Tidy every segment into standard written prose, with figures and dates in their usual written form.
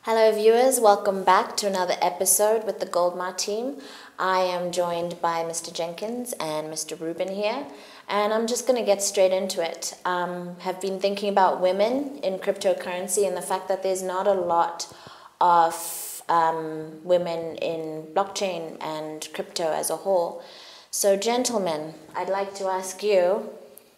Hello viewers, welcome back to another episode with the Goldma team. I am joined by Mr. Jenkins and Mr. Reuben here, and I'm just going to get straight into it. Have been thinking about women in cryptocurrency and the fact that there's not a lot of women in blockchain and crypto as a whole. So gentlemen, I'd like to ask you,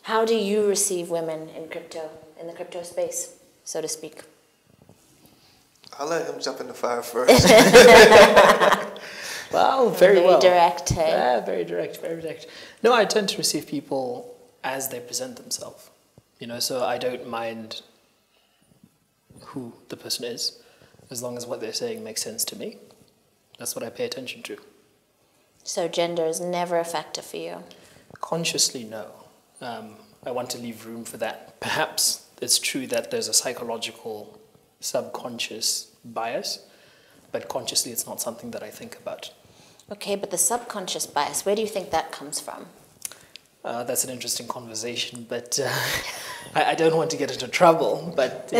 how do you receive women in crypto, in the crypto space, so to speak? I'll let him jump in the fire first. Well, very well. Very direct, hey? Yeah, very direct, very direct. No, I tend to receive people as they present themselves. So I don't mind who the person is, as long as what they're saying makes sense to me. That's what I pay attention to. So gender is never a factor for you? Consciously, no. I want to leave room for that. Perhaps it's true that there's a psychological subconscious bias, but consciously it's not something that I think about. Okay, but the subconscious bias, where do you think that comes from? That's an interesting conversation, but I don't want to get into trouble. But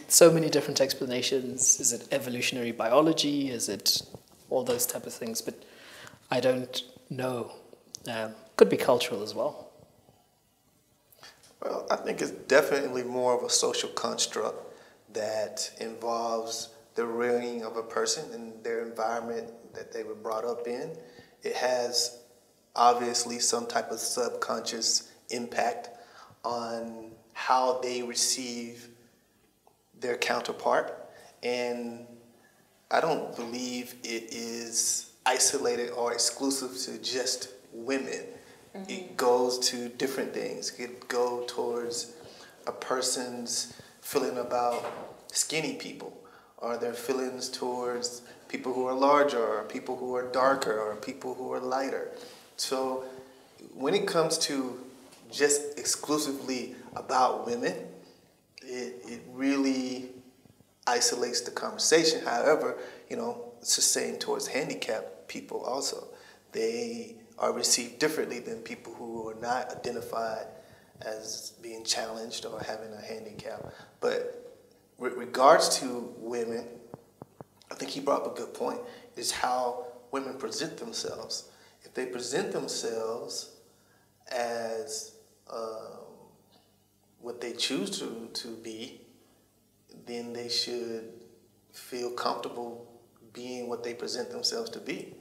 so many different explanations. Is it evolutionary biology? Is it all those type of things? But I don't know. Could be cultural as well. Well, I think it's definitely more of a social construct that involves the rearing of a person and their environment that they were brought up in. It has obviously some type of subconscious impact on how they receive their counterpart. And I don't believe it is isolated or exclusive to just women. Mm-hmm. It goes to different things. It could go towards a person's feeling about skinny people, or their feelings towards people who are larger, or people who are darker, or people who are lighter. So when it comes to just exclusively about women, it really isolates the conversation. However, it's the same towards handicapped people also. They are received differently than people who are not identified as being challenged or having a handicap. But with regards to women, I think he brought up a good point, is how women present themselves. If they present themselves as what they choose to be, then they should feel comfortable being what they present themselves to be.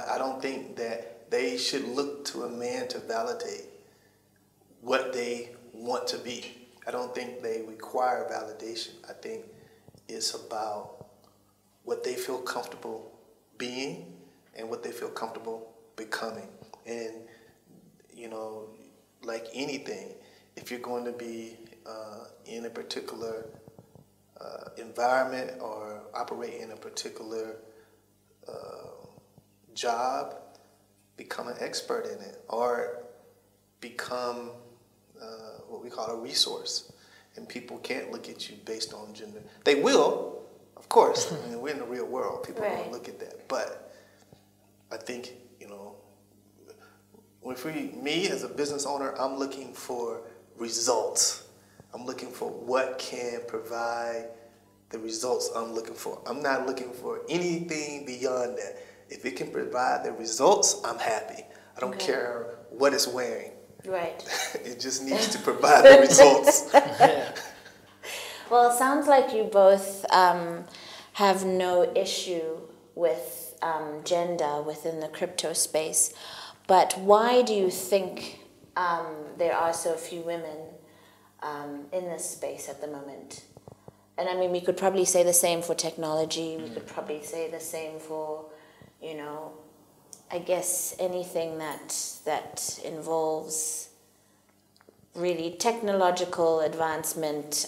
I don't think that they should look to a man to validate what they want to be. I don't think they require validation. I think it's about what they feel comfortable being and what they feel comfortable becoming. And, like anything, if you're going to be in a particular environment or operate in a particular job, become an expert in it, or become what we call a resource. And people can't look at you based on gender. They will, of course. We're in the real world. People Right. don't look at that. But I think, me as a business owner, I'm looking for results. I'm looking for what can provide the results I'm looking for. I'm not looking for anything beyond that. If it can provide the results, I'm happy. I don't care what it's wearing. Right. It just needs to provide the results. Well, it sounds like you both have no issue with gender within the crypto space. But why do you think there are so few women in this space at the moment? And I mean, we could probably say the same for technology. We could probably say the same for, I guess anything that involves really technological advancement,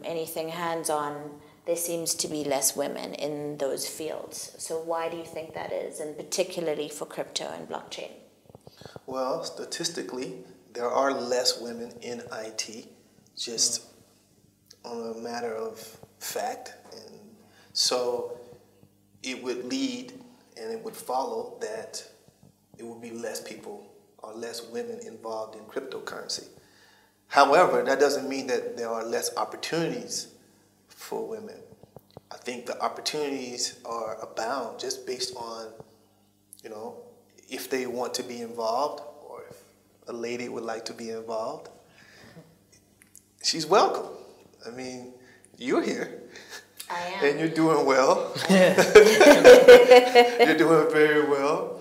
anything hands-on. There seems to be less women in those fields. So why do you think that is, and particularly for crypto and blockchain? Well, statistically, there are less women in IT, just on a matter of fact. And so it would lead and it would follow that it would be less people or less women involved in cryptocurrency. However, that doesn't mean that there are less opportunities for women. I think the opportunities are abound just based on, if they want to be involved or if a lady would like to be involved. She's welcome. I mean, you're here. I am. And you're doing well. You're doing very well.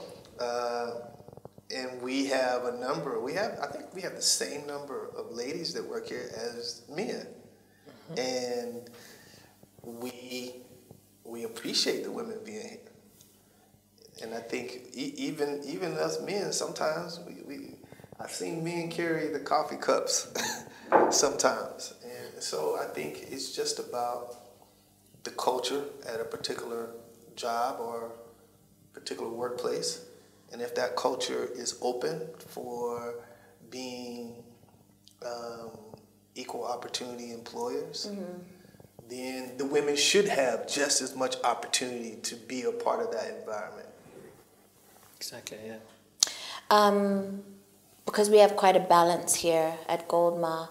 And we have I think we have the same number of ladies that work here as men. And we appreciate the women being here. And I think even us men, sometimes I've seen men carry the coffee cups sometimes. And so I think it's just about the culture at a particular job or particular workplace. And if that culture is open for being equal opportunity employers, then the women should have just as much opportunity to be a part of that environment. Exactly, yeah. Because we have quite a balance here at Goldma,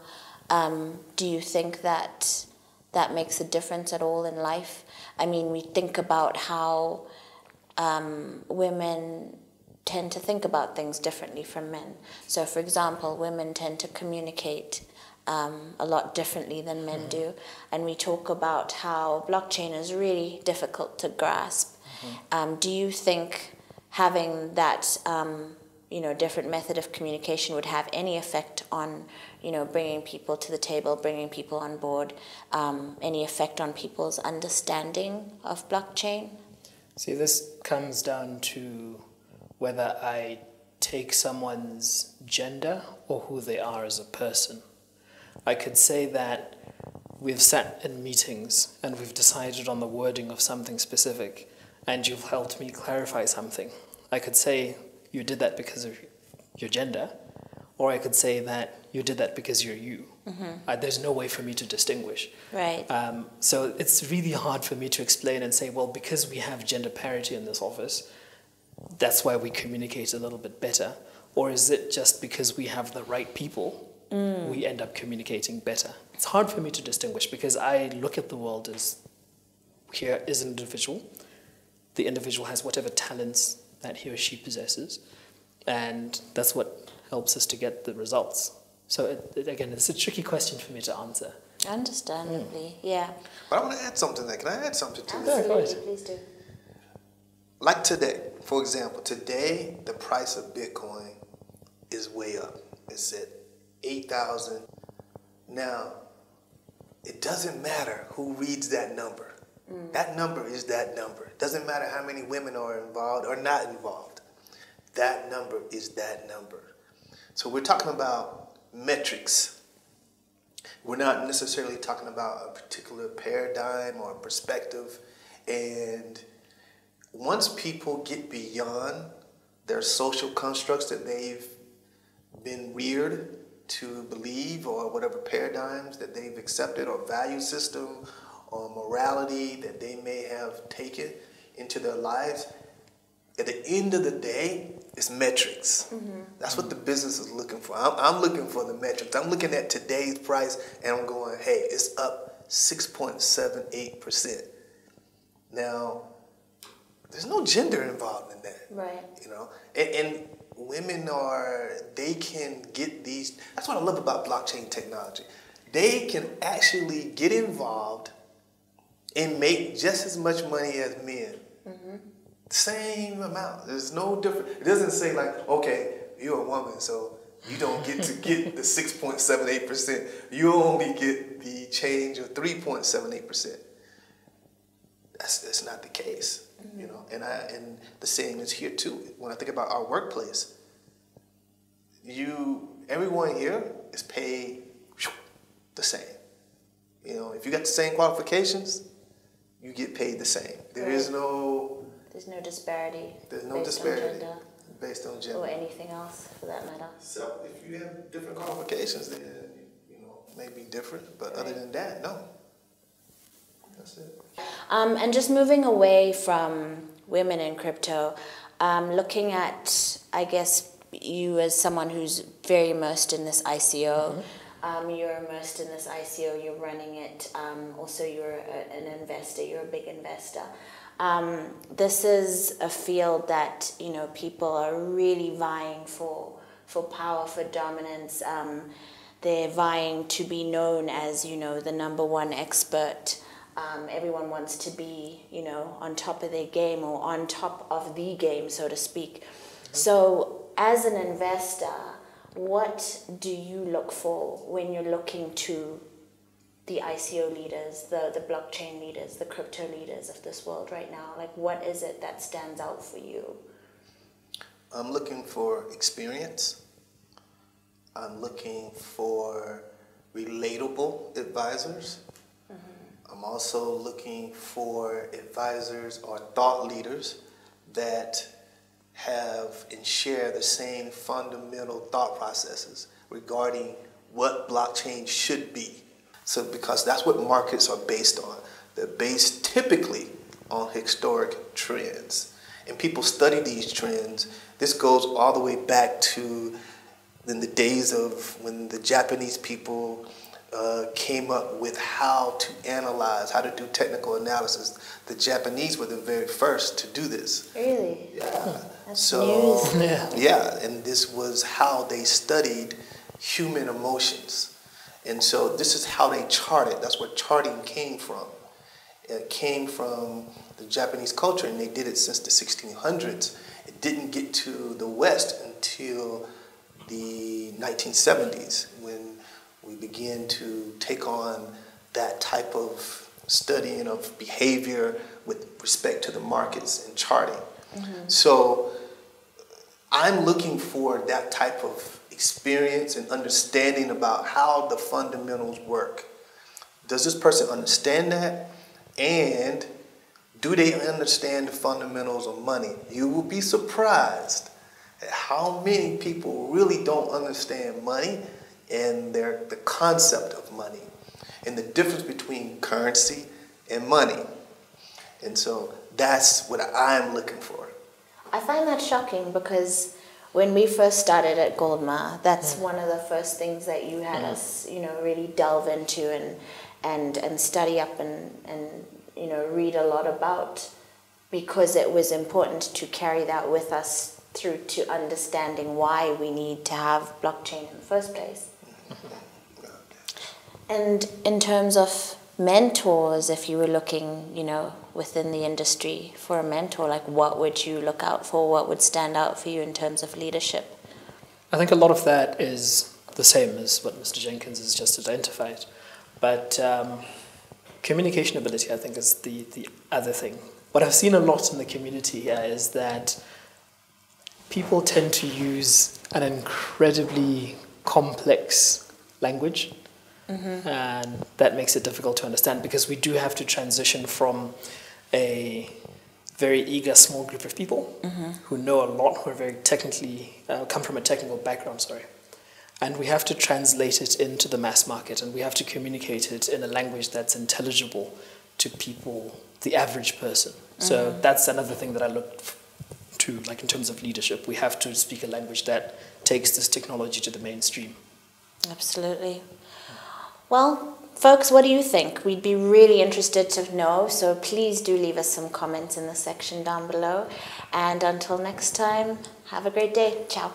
do you think that makes a difference at all in life? I mean, we think about how women tend to think about things differently from men. So, for example, women tend to communicate a lot differently than men do. And we talk about how blockchain is really difficult to grasp. Do you think having that different method of communication would have any effect on bringing people to the table, bringing people on board, any effect on people's understanding of blockchain? See, this comes down to whether I take someone's gender or who they are as a person. I could say that we've sat in meetings and we've decided on the wording of something specific, and you've helped me clarify something. I could say you did that because of your gender, or I could say that you did that because you're you. There's no way for me to distinguish. Right. So it's really hard for me to explain and say, well, because we have gender parity in this office, that's why we communicate a little bit better. Or is it just because we have the right people, we end up communicating better? It's hard for me to distinguish because I look at the world as here is an individual. The individual has whatever talents that he or she possesses, and that's what helps us to get the results. So again, it's a tricky question for me to answer. Understandably, yeah. But I want to add something to that. Can I add something to that? Absolutely, please do. Like today, for example, today the price of Bitcoin is way up. It's at 8,000. Now, it doesn't matter who reads that number. That number is that number. It doesn't matter how many women are involved or not involved. That number is that number. So we're talking about metrics. We're not necessarily talking about a particular paradigm or perspective. And once people get beyond their social constructs that they've been reared to believe, or whatever paradigms that they've accepted, or value system or morality that they may have taken into their lives, at the end of the day, it's metrics. That's what the business is looking for. I'm looking for the metrics. I'm looking at today's price and I'm going, hey, it's up 6.78%. Now, there's no gender involved in that. Right. And women they can get these, that's what I love about blockchain technology. They can actually get involved and make just as much money as men. Same amount. There's no difference. It doesn't say like, okay, you're a woman, so you don't get to get the 6.78%. You only get the change of 3.78%. That's not the case. And the same is here too. When I think about our workplace, everyone here is paid the same. If you got the same qualifications, you get paid the same. There's no disparity. There's no disparity based on gender. Or anything else for that matter. So if you have different qualifications, then may be different. But other than that, no. That's it. And just moving away from women in crypto, looking at, I guess, you as someone who's very immersed in this ICO You're immersed in this ICO, you're running it, also you're an investor, you're a big investor. This is a field that, you know, people are really vying for power, for dominance. They're vying to be known as, you know, the #1 expert. Everyone wants to be, you know, on top of their game or on top of the game, so to speak. So as an investor, what do you look for when you're looking to the ICO leaders, the blockchain leaders, the crypto leaders of this world right now? Like, what is it that stands out for you? I'm looking for experience. I'm looking for relatable advisors. I'm also looking for advisors or thought leaders that have and share the same fundamental thought processes regarding what blockchain should be. So, because that's what markets are based on. They're based typically on historic trends. And people study these trends. This goes all the way back to in the days of when the Japanese people came up with how to analyze, how to do technical analysis. The Japanese were the very first to do this. Really? Yeah. That's news. Yeah, and this was how they studied human emotions. And so this is how they charted. That's where charting came from. It came from the Japanese culture, and they did it since the 1600s. It didn't get to the West until the 1970s, when we began to take on that type of studying of behavior with respect to the markets and charting. So I'm looking for that type of experience and understanding about how the fundamentals work. Does this person understand that? And do they understand the fundamentals of money? You will be surprised at how many people really don't understand money and the concept of money and the difference between currency and money. And so that's what I'm looking for. I find that shocking because when we first started at Goldma, that's one of the first things that you had us, you know, really delve into and study up and you know, read a lot about, because it was important to carry that with us through to understanding why we need to have blockchain in the first place. And in terms of mentors, if you were looking, you know, within the industry for a mentor, like what would you look out for? What would stand out for you in terms of leadership? I think a lot of that is the same as what Mr. Jenkins has just identified. But communication ability, I think, is the other thing. What I've seen a lot in the community here is that people tend to use an incredibly complex language. And that makes it difficult to understand, because we do have to transition from a very eager small group of people who know a lot, who are very technically, come from a technical background, and we have to translate it into the mass market, and we have to communicate it in a language that's intelligible to people, the average person. So that's another thing that I look to, like in terms of leadership. We have to speak a language that takes this technology to the mainstream. Absolutely. Well, folks, what do you think? We'd be really interested to know, so please do leave us some comments in the section down below. And until next time, have a great day. Ciao.